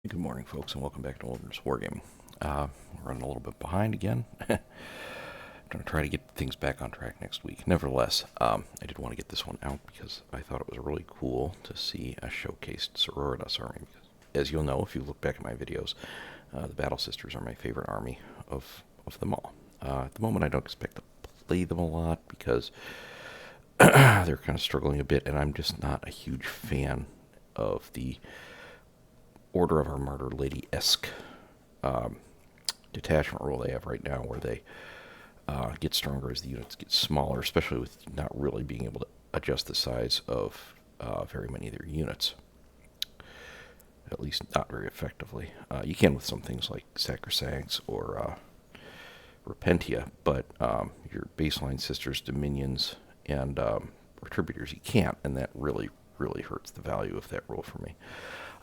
Good morning, folks, and welcome back to Wilderness Wargaming. We're running a little bit behind again. I'm going to try to get things back on track next week. Nevertheless, I did want to get this one out because I thought it was really cool to see a showcased Sororitas army. Because, as you'll know, if you look back at my videos, the Battle Sisters are my favorite army of them all. At the moment, I don't expect to play them a lot because they're kind of struggling a bit, and I'm just not a huge fan of the Order of Our Martyred Lady-esque detachment rule they have right now, where they get stronger as the units get smaller, especially with not really being able to adjust the size of very many of their units. At least not very effectively. You can with some things like Sacrosancts or Repentia, but your baseline Sisters, Dominions, and Retributors, you can't, and that really, really hurts the value of that rule for me.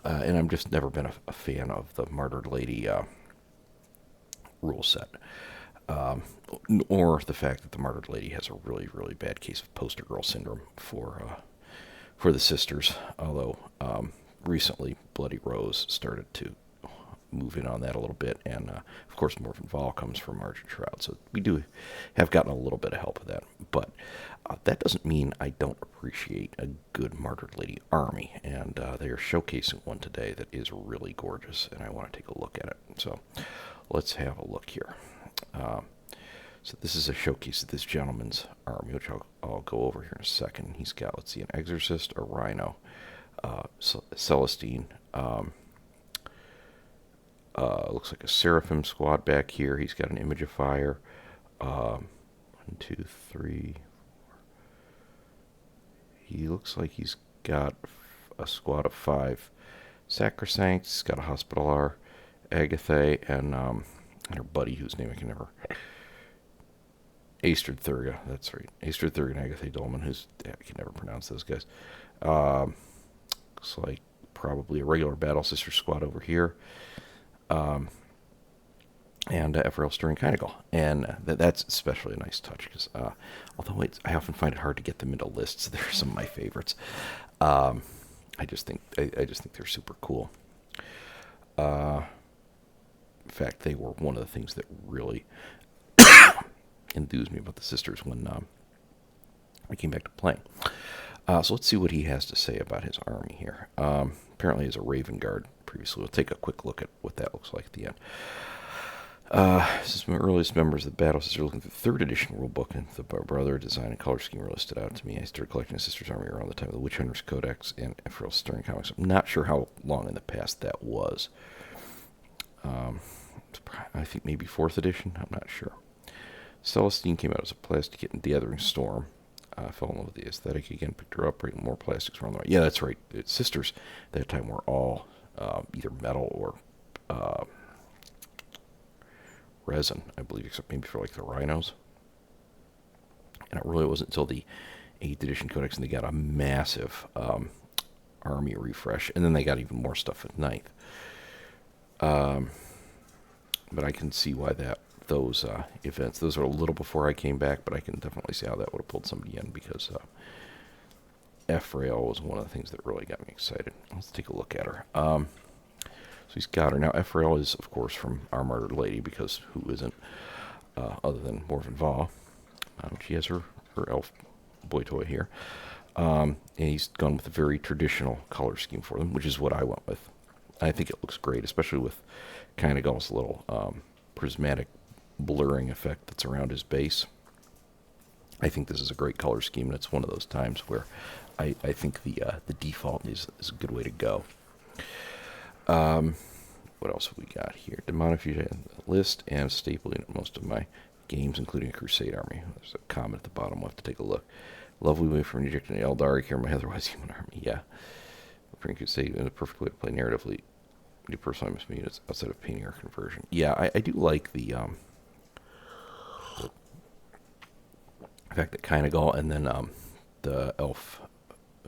And I've just never been a fan of the Martyred Lady rule set. Or the fact that the Martyred Lady has a really, really bad case of poster girl syndrome for the sisters. Although recently Bloody Rose started to move in on that a little bit, and of course Morven Vol comes from March and Shroud, so we do have gotten a little bit of help with that. But that doesn't mean I don't appreciate a good Martyred Lady army, and they are showcasing one today that is really gorgeous, and I want to take a look at it. So let's have a look here. So this is a showcase of this gentleman's army, which I'll go over here in a second. He's got, let's see, an Exorcist, a Rhino, Celestine, looks like a Seraphim squad back here. He's got an Image of Fire. 1, 2, 3, 4. He looks like he's got a squad of 5 Sacrosancts. He's got a Hospitaller, Agatha, and her buddy, whose name I can never... Aestrid Thurga, that's right. Aestrid Thurga and Agatha Dolman, I can never pronounce those guys. Looks like probably a regular Battle Sister squad over here. And Ephrael Stern and Kynegal. And that's especially a nice touch, because although I often find it hard to get them into lists, they're some of my favorites. I just think they're super cool. In fact, they were one of the things that really enthused me about the sisters when I came back to playing. So let's see what he has to say about his army here. Apparently he's a Raven Guard previously. We'll take a quick look at what that looks like at the end. This is my earliest members of the Battle Sisters looking through the 3rd edition rulebook, and the brother design and color scheme really stood out to me. I started collecting the Sisters Army around the time of the Witch Hunters Codex and Ephrael Stern comics. I'm not sure how long in the past that was. I think maybe 4th edition. I'm not sure. Celestine came out as a plastic kit in Gathering Storm. Fell in love with the aesthetic again, picked her up, bringing more plastics around the way. Yeah, that's right. Its sisters at that time were all either metal or resin, I believe, except maybe for like the Rhinos. And it really wasn't until the 8th edition Codex and they got a massive army refresh, and then they got even more stuff at 9th. But I can see why those events, those are a little before I came back, but I can definitely see how that would have pulled somebody in, because Ephrael was one of the things that really got me excited. Let's take a look at her. So he's got her. Now, Ephrael is, of course, from Our Martyred Lady, because who isn't, other than Morven Vol. She has her elf boy toy here. And he's gone with a very traditional color scheme for them, which is what I went with. I think it looks great, especially with Kynegal's little prismatic blurring effect that's around his base. I think this is a great color scheme, and it's one of those times where I think the default is a good way to go. What else have we got here? Demonifuge list and staple in most of my games, including a Crusade army. There's a comment at the bottom. We'll have to take a look. Lovely way from Egyptian Eldari here, my otherwise human army. Yeah. Bring Crusade in the perfect way to play narratively. You personally must units outside of painting or conversion. Yeah, I do like the fact that Kynegal and then the elf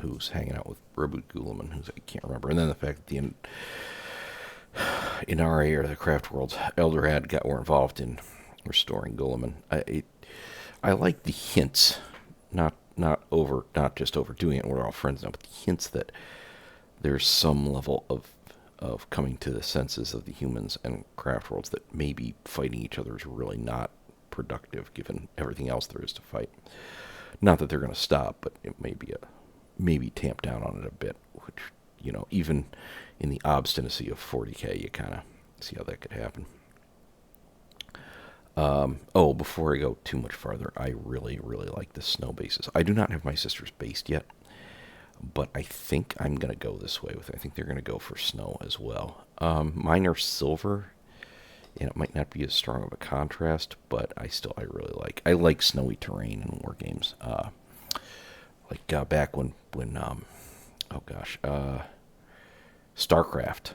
who's hanging out with Robot Gulaman, who's I can't remember, and then the fact that the Inari or the Craft Worlds Eldorad were involved in restoring Gulaman. I like the hints, not just overdoing it. We're all friends now, but the hints that there's some level of of coming to the senses of the humans and craft worlds that maybe fighting each other is really not productive given everything else there is to fight. Not that they're going to stop, but it may be maybe tamp down on it a bit, which, even in the obstinacy of 40k, you kind of see how that could happen. Before I go too much farther, I really, really like the snow bases. I do not have my sisters based yet, but I think I'm going to go this way with it. I think they're going to go for snow as well. Mine are silver, and it might not be as strong of a contrast, but I really like snowy terrain in war games. Back when StarCraft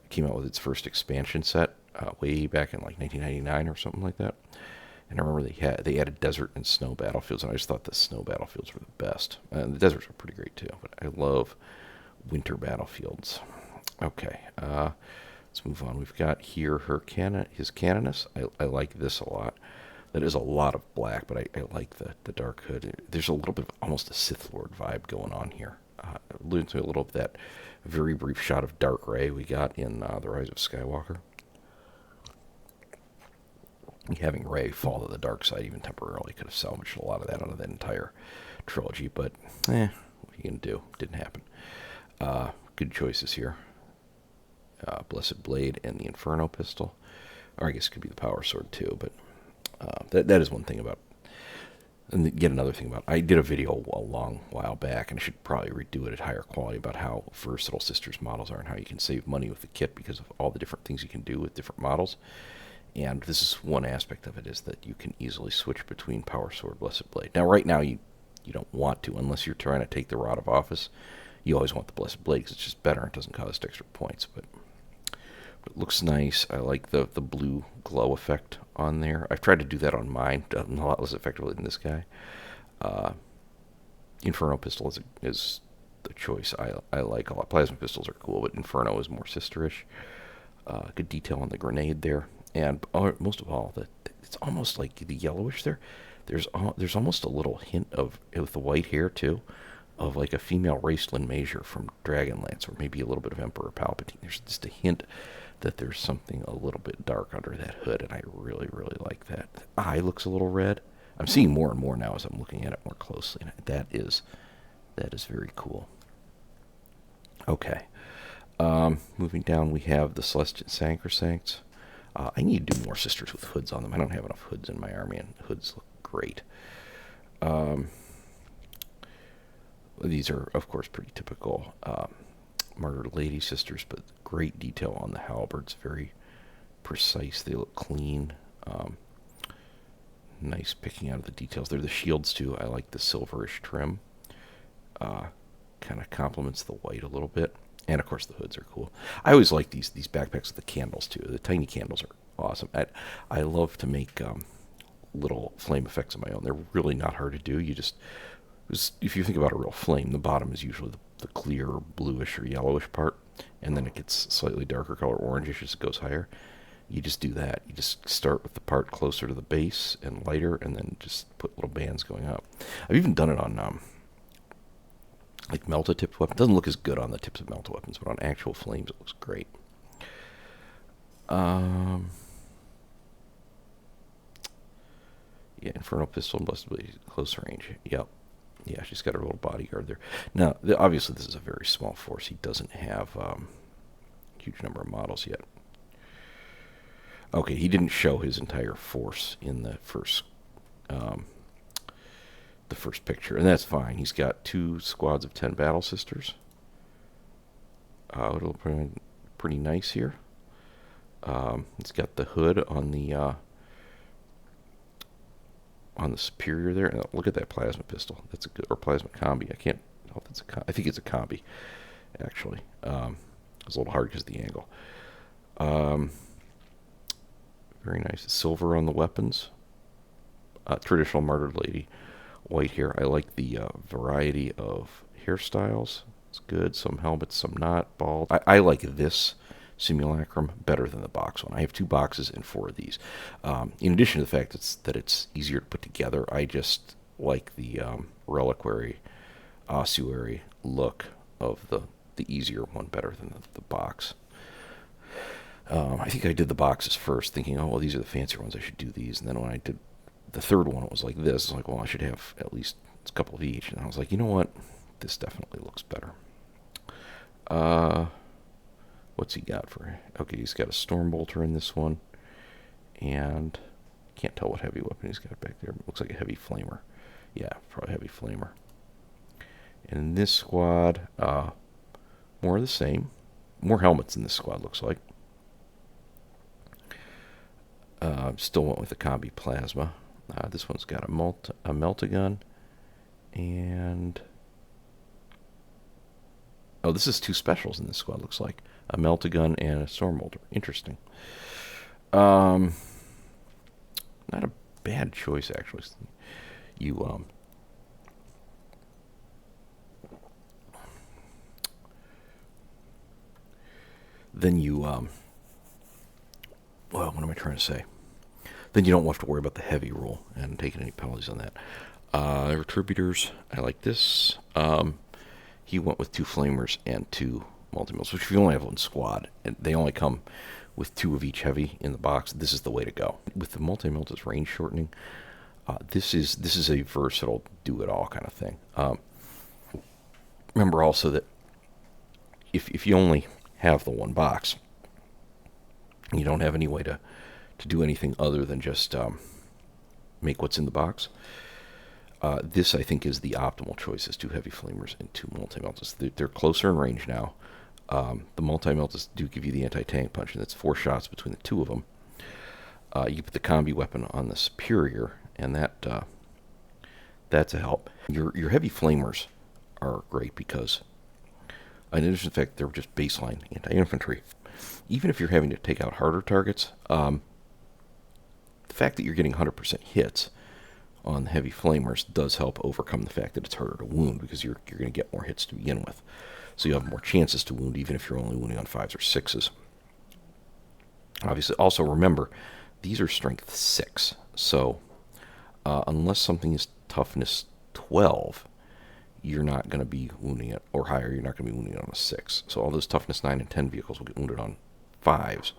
came out with its first expansion set way back in 1999 or something like that. And I remember they added desert and snow battlefields, and I just thought the snow battlefields were the best. And the deserts were pretty great too, but I love winter battlefields. Okay, let's move on. We've got here his Canoness. I like this a lot. That is a lot of black, but I like the dark hood. There's a little bit of almost a Sith Lord vibe going on here. Alluding to a little of that very brief shot of dark Rey we got in The Rise of Skywalker. Having Rey fall to the dark side even temporarily could have salvaged a lot of that out of that entire trilogy, but what are you going to do? Didn't happen. Good choices here. Blessed Blade and the Inferno pistol. Or I guess it could be the Power Sword too, but that is one thing about... And yet another thing about... I did a video a long while back, and I should probably redo it at higher quality, about how versatile Sisters models are and how you can save money with the kit because of all the different things you can do with different models. And this is one aspect of it, is that you can easily switch between Power Sword, Blessed Blade. Now, right now, you don't want to, unless you're trying to take the Rod of Office. You always want the Blessed Blade, because it's just better. It doesn't cost extra points, but it looks nice. I like the blue glow effect on there. I've tried to do that on mine. A lot less effectively than this guy. Inferno pistol is the choice I like a lot. Plasma pistols are cool, but Inferno is more sisterish. Good detail on the grenade there. And most of all, it's almost like the yellowish there. There's almost a little hint of, with the white hair too, of like a female Raceland Major from Dragonlance, or maybe a little bit of Emperor Palpatine. There's just a hint that there's something a little bit dark under that hood, and I really, really like that. The eye looks a little red. I'm seeing more and more now as I'm looking at it more closely, and that is very cool. Okay. Moving down, we have the Celestial Sacrosancts. I need to do more sisters with hoods on them. I don't have enough hoods in my army, and hoods look great. These are, of course, pretty typical Martyred Lady sisters, but great detail on the halberds. Very precise. They look clean. Nice picking out of the details. They're the shields, too. I like the silverish trim. Kind of complements the white a little bit. And, of course, the hoods are cool. I always like these backpacks with the candles, too. The tiny candles are awesome. I love to make little flame effects of my own. They're really not hard to do. If you think about a real flame, the bottom is usually the clear bluish or yellowish part, and then it gets slightly darker color, orangish, as it goes higher. You just do that. You just start with the part closer to the base and lighter, and then just put little bands going up. I've even done it on... like melta-tipped weapons. It doesn't look as good on the tips of melta weapons, but on actual flames it looks great. Yeah, Inferno pistol and Blessed Blade, close range. Yep. Yeah, she's got her little bodyguard there. Now, obviously this is a very small force. He doesn't have a huge number of models yet. Okay, he didn't show his entire force in the first picture, and that's fine. He's got 2 squads of 10 battle sisters. It'll be pretty nice here. He's got the hood on the superior there. And look at that plasma pistol. That's a good, or plasma combi. I can't tell if it's a. I think it's a combi, actually. It's a little hard because of the angle. Very nice. Silver on the weapons. Traditional Martyred Lady. White hair. I like the variety of hairstyles. It's good. Some helmets, some not. Bald. I like this simulacrum better than the box one. I have 2 boxes and 4 of these. In addition to the fact that it's easier to put together, I just like the reliquary, ossuary look of the easier one better than the box. I think I did the boxes first, thinking, oh, well, these are the fancier ones. I should do these. And then when I did the third one, it was like this. It's like, well, I should have at least a couple of each. And I was like, you know what? This definitely looks better. What's he got for? Okay, he's got a Stormbolter in this one, and can't tell what heavy weapon he's got back there. Looks like a heavy flamer. Yeah, probably heavy flamer. And in this squad, more of the same. More helmets in this squad, looks like. Still went with the Combi Plasma. This one's got a Melt-A-Gun, and oh, this is two specials in this squad, looks like. A Melt-A-Gun and a Stormbolter. Interesting. Not a bad choice, actually. You, then you, well, what am I trying to say? Then you don't have to worry about the heavy rule and taking any penalties on that. Retributors, I like this. He went with 2 flamers and 2 multi-mills, which if you only have one squad, and they only come with 2 of each heavy in the box, this is the way to go. With the multi-mills, it's range shortening. This is a versatile do-it-all kind of thing. Remember also that if you only have the one box, you don't have any way to do anything other than just make what's in the box. This, I think, is the optimal choice, is 2 heavy flamers and 2 multi-meltas. They're closer in range now. The multi-meltas do give you the anti-tank punch, and it's 4 shots between the 2 of them. You put the combi weapon on the superior, and that's a help. Your heavy flamers are great because, in addition to the fact they're just baseline anti-infantry, even if you're having to take out harder targets, the fact that you're getting 100% hits on the heavy flamers does help overcome the fact that it's harder to wound, because you're going to get more hits to begin with. So you have more chances to wound, even if you're only wounding on 5s or 6s. Obviously, also remember, these are strength 6. So unless something is toughness 12, you're not going to be wounding it, or higher, you're not going to be wounding it on a 6. So all those toughness 9 and 10 vehicles will get wounded on 5s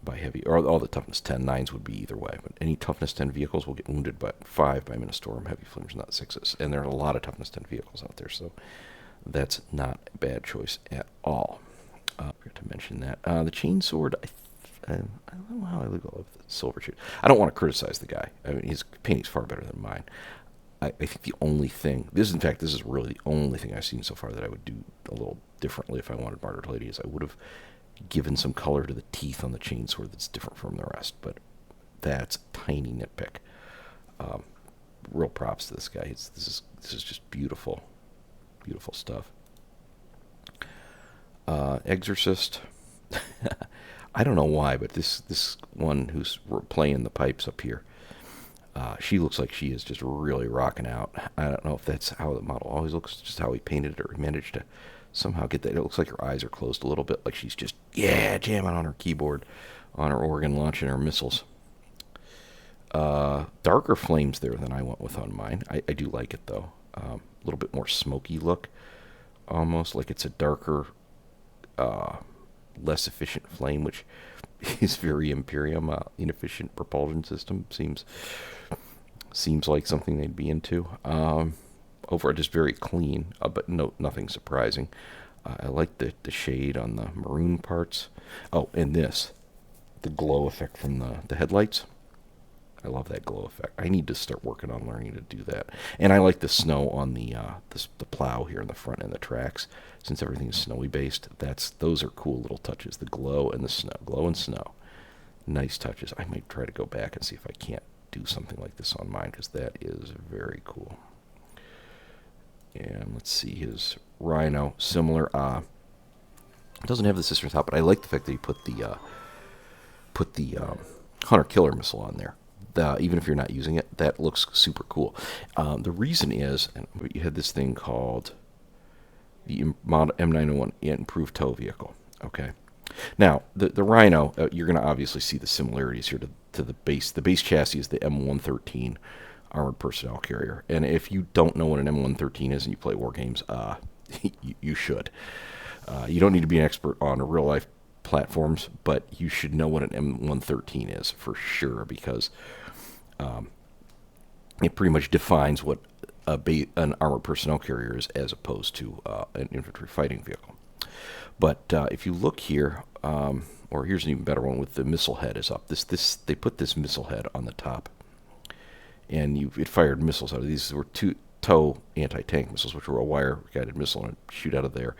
by heavy, or all the toughness 10, 9s would be either way, but any toughness 10 vehicles will get wounded by 5 by Ministorum heavy flamers, not 6s. And there are a lot of toughness 10 vehicles out there, so that's not a bad choice at all. I forgot to mention that. The chainsword, I don't know how I go with the silver shoot. I don't want to criticize the guy. I mean, his painting's far better than mine. I think the only thing, this is really the only thing I've seen so far that I would do a little differently if I wanted Martyred Lady, is I would have given some color to the teeth on the chainsword that's different from the rest, but that's a tiny nitpick. Real props to this guy. This is just beautiful, beautiful stuff. Exorcist. I don't know why, but this one who's playing the pipes up here, she looks like she is just really rocking out. I don't know if that's how the model always looks, just how he painted it, or he managed to somehow get that. It looks like her eyes are closed a little bit, like she's just, jamming on her keyboard, on her organ, launching her missiles. Darker flames there than I went with on mine. I do like it, though. A little bit more smoky look, almost like it's a darker, less efficient flame, which is very Imperium. Inefficient propulsion system seems like something they'd be into. Overall, just very clean, but nothing surprising. I like the shade on the maroon parts. Oh, and the glow effect from the headlights. I love that glow effect. I need to start working on learning to do that. And I like the snow on the plow here in the front and the tracks. Since everything is snowy based, those are cool little touches. The glow and the snow. Glow and snow. Nice touches. I might try to go back and see if I can't do something like this on mine, because that is very cool. And let's see, his Rhino, similar. It doesn't have the cistern top, but I like the fact that he put the Hunter Killer missile on there. Even if you're not using it, that looks super cool. The reason is, you had this thing called the M901 Improved Tow Vehicle. Okay. Now, the Rhino, you're going to obviously see the similarities here to the base. The base chassis is the M113 Armored Personnel Carrier. And if you don't know what an M113 is and you play war games, you should. You don't need to be an expert on a real-life platforms, but you should know what an M113 is for sure, because it pretty much defines what an armored personnel carrier is, as opposed to an infantry fighting vehicle. But if you look here, or here's an even better one with the missile head is up. They put this missile head on the top, and it fired missiles out of these. Were two TOW anti-tank missiles, which were a wire-guided missile, and it'd shoot out of there.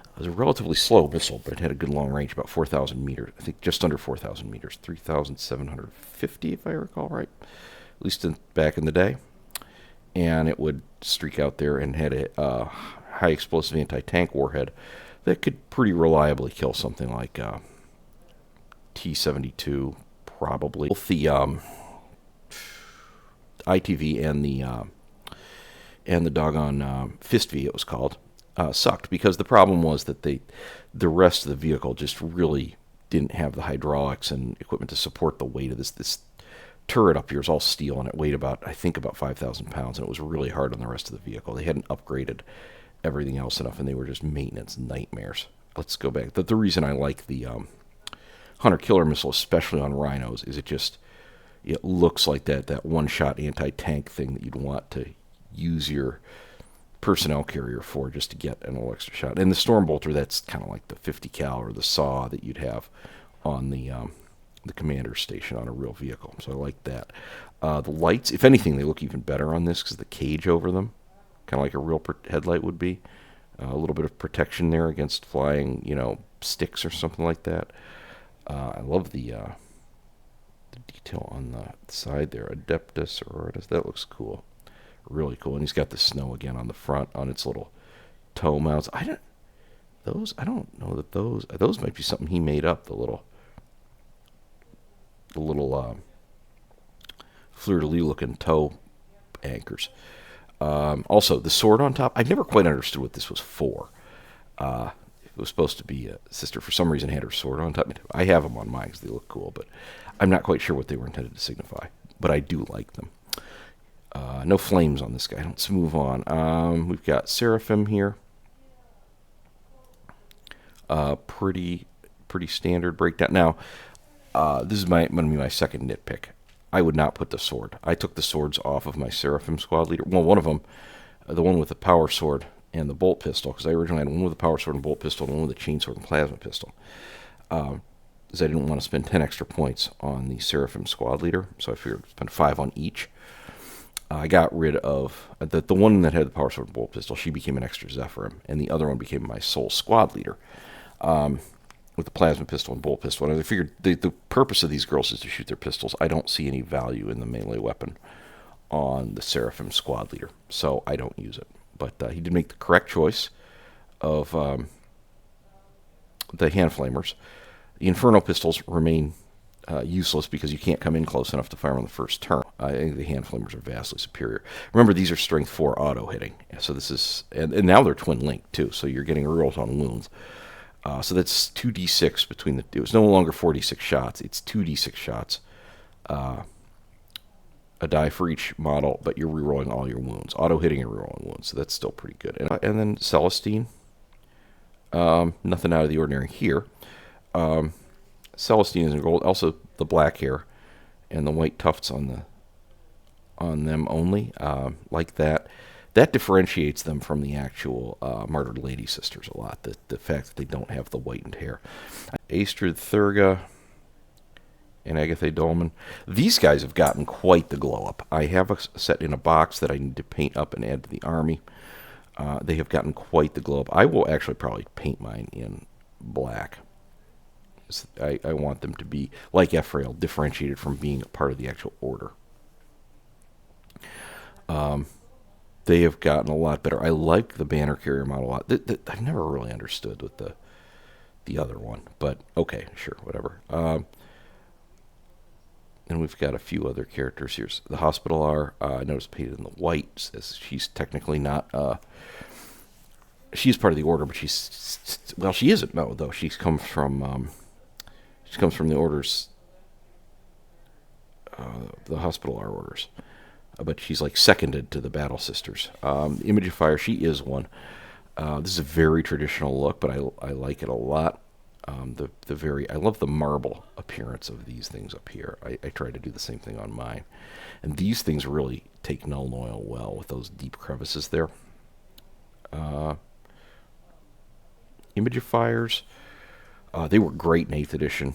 It was a relatively slow missile, but it had a good long range, about 4,000 meters. I think just under 4,000 meters, 3,750 if I recall right, at least back in the day. And it would streak out there and had a high explosive anti-tank warhead that could pretty reliably kill something like T-72, probably. Both the ITV and the doggone Fist V, it was called, sucked, because the problem was that the rest of the vehicle just really didn't have the hydraulics and equipment to support the weight of this turret up here. Is all steel, and it weighed about 5,000 pounds, and it was really hard on the rest of the vehicle. They hadn't upgraded everything else enough, and they were just maintenance nightmares. Let's go back. The reason I like the Hunter Killer missile, especially on Rhinos, is it looks like that one-shot anti-tank thing that you'd want to use your personnel carrier for, just to get an extra shot. And the Stormbolter, that's kind of like the 50 cal or the SAW that you'd have on the commander's station on a real vehicle. So I like that. The lights, if anything, they look even better on this because the cage over them, kind of like a real headlight would be. A little bit of protection there against flying, sticks or something like that. I love the detail on the side there. Adepta Sororitas, that looks cool. Really cool. And he's got the snow again on the front on its little toe mounts. I don't know that those might be something he made up, the little fleur-de-lis looking toe anchors. Also, the sword on top, I never quite understood what this was for. It was supposed to be a sister. For some reason, had her sword on top. I have them on mine because they look cool, but I'm not quite sure what they were intended to signify. But I do like them. No flames on this guy. Let's move on. We've got Seraphim here. Pretty standard breakdown. Now, this is going to be my second nitpick. I would not put the sword. I took the swords off of my Seraphim squad leader. Well, one of them, the one with the power sword and the bolt pistol, because I originally had one with a power sword and bolt pistol and one with a chainsword and plasma pistol. Because I didn't want to spend 10 extra points on the Seraphim squad leader, so I figured I'd spend 5 on each. I got rid of the one that had the power sword and bolt pistol. She became an extra Zephyrim, and the other one became my sole squad leader. With the plasma pistol and bolt pistol. And I figured the purpose of these girls is to shoot their pistols. I don't see any value in the melee weapon on the Seraphim squad leader, so I don't use it. But he did make the correct choice of the hand flamers. The Inferno pistols remain useless because you can't come in close enough to fire on the first turn. I think the hand flamers are vastly superior. Remember, these are strength 4 auto hitting, so this is, and now they're twin linked too, so you're getting rolls on wounds. So that's 2d6 between the two. It was no longer 4d6 shots. It's 2d6 shots. A die for each model, but you're rerolling all your wounds. Auto-hitting and rerolling wounds, so that's still pretty good. And then Celestine. Nothing out of the ordinary here. Celestine is in gold. Also, the black hair and the white tufts on them only. Like that. That differentiates them from the actual Martyred Lady Sisters a lot, the fact that they don't have the whitened hair. Astrid Thurga and Agatha Dolman. These guys have gotten quite the glow-up. I have a set in a box that I need to paint up and add to the army. They have gotten quite the glow-up. I will actually probably paint mine in black. I want them to be, like Ephrael, differentiated from being a part of the actual order. They have gotten a lot better. I like the banner carrier model a lot. I've never really understood with the other one, but okay, sure, whatever. And we've got a few other characters here. The Hospitaller, I noticed painted in the white, as she's technically not. She's part of the order, but she isn't. No, though she comes from the orders, the Hospitaller orders. But she's like seconded to the Battle Sisters. Image of Fire, she is one. This is a very traditional look, but I like it a lot. I love the marble appearance of these things up here. I try to do the same thing on mine. And these things really take Nuln Oil well with those deep crevices there. Imagifiers, they were great in 8th edition.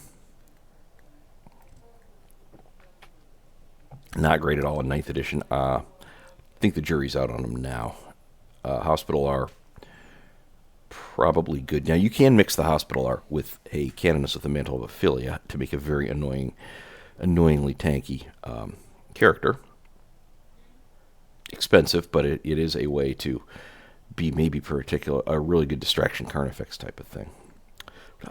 Not great at all in 9th edition. I think the jury's out on them now. Hospital R, probably good. Now, you can mix the Hospital R with a Canoness with the Mantle of Ophelia to make a very annoyingly tanky character. Expensive, but it is a way to be maybe a really good distraction Carnifex type of thing.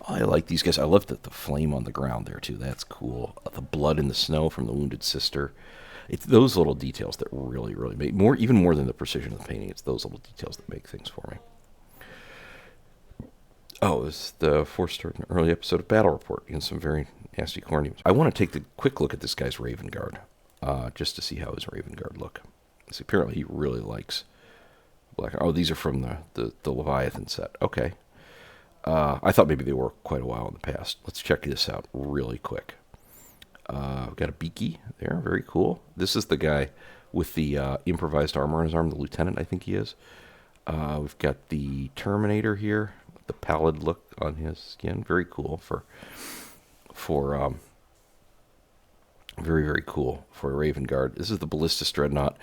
I like these guys. I love the flame on the ground there, too. That's cool. The blood in the snow from the Wounded Sister. It's those little details that really, really make even more than the precision of the painting. It's those little details that make things for me. Oh, this is the 4-star early episode of Battle Report in some very nasty corniums. I want to take the quick look at this guy's Raven Guard, just to see how his Raven Guard look. So apparently he really likes black. Oh, these are from the Leviathan set. Okay. I thought maybe they were quite a while in the past. Let's check this out really quick. We've got a Beaky there. Very cool. This is the guy with the improvised armor on his arm, the lieutenant, I think he is. We've got the Terminator here, the pallid look on his skin. Very cool for very, very cool for a Raven Guard. This is the Ballistus Dreadnought.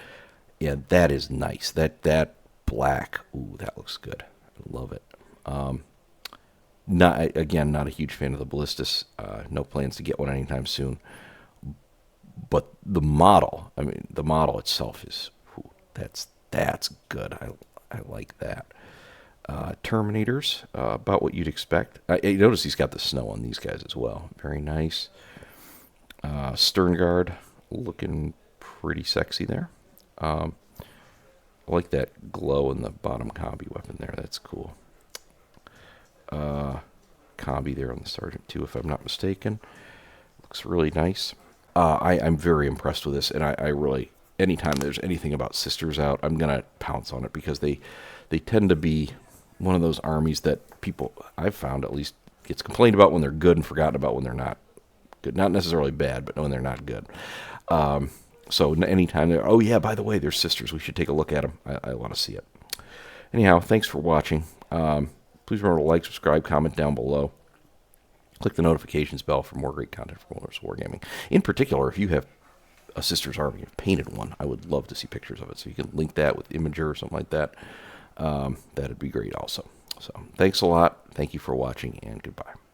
Yeah, that is nice. That black, ooh, that looks good. I love it. Not a huge fan of the Ballistus. No plans to get one anytime soon. But the model itself is, ooh, that's good. I like that. Terminators, about what you'd expect. You notice he's got the snow on these guys as well. Very nice. Stern Guard, looking pretty sexy there. I like that glow in the bottom combi weapon there. That's cool. Combi there on the Sergeant too, if I'm not mistaken. Looks really nice. I'm very impressed with this, and I really, anytime there's anything about Sisters out, I'm going to pounce on it, because they tend to be one of those armies that people, I've found at least, gets complained about when they're good and forgotten about when they're not good. Not necessarily bad, but when they're not good. So anytime they're, oh yeah, by the way, they're Sisters, we should take a look at them. I want to see it. Anyhow, thanks for watching. Please remember to like, subscribe, comment down below. Click the notifications bell for more great content from Wilderness Wargaming. In particular, if you have a Sisters army, you've painted one, I would love to see pictures of it. So you can link that with Imager or something like that. That'd be great also. So thanks a lot. Thank you for watching, and goodbye.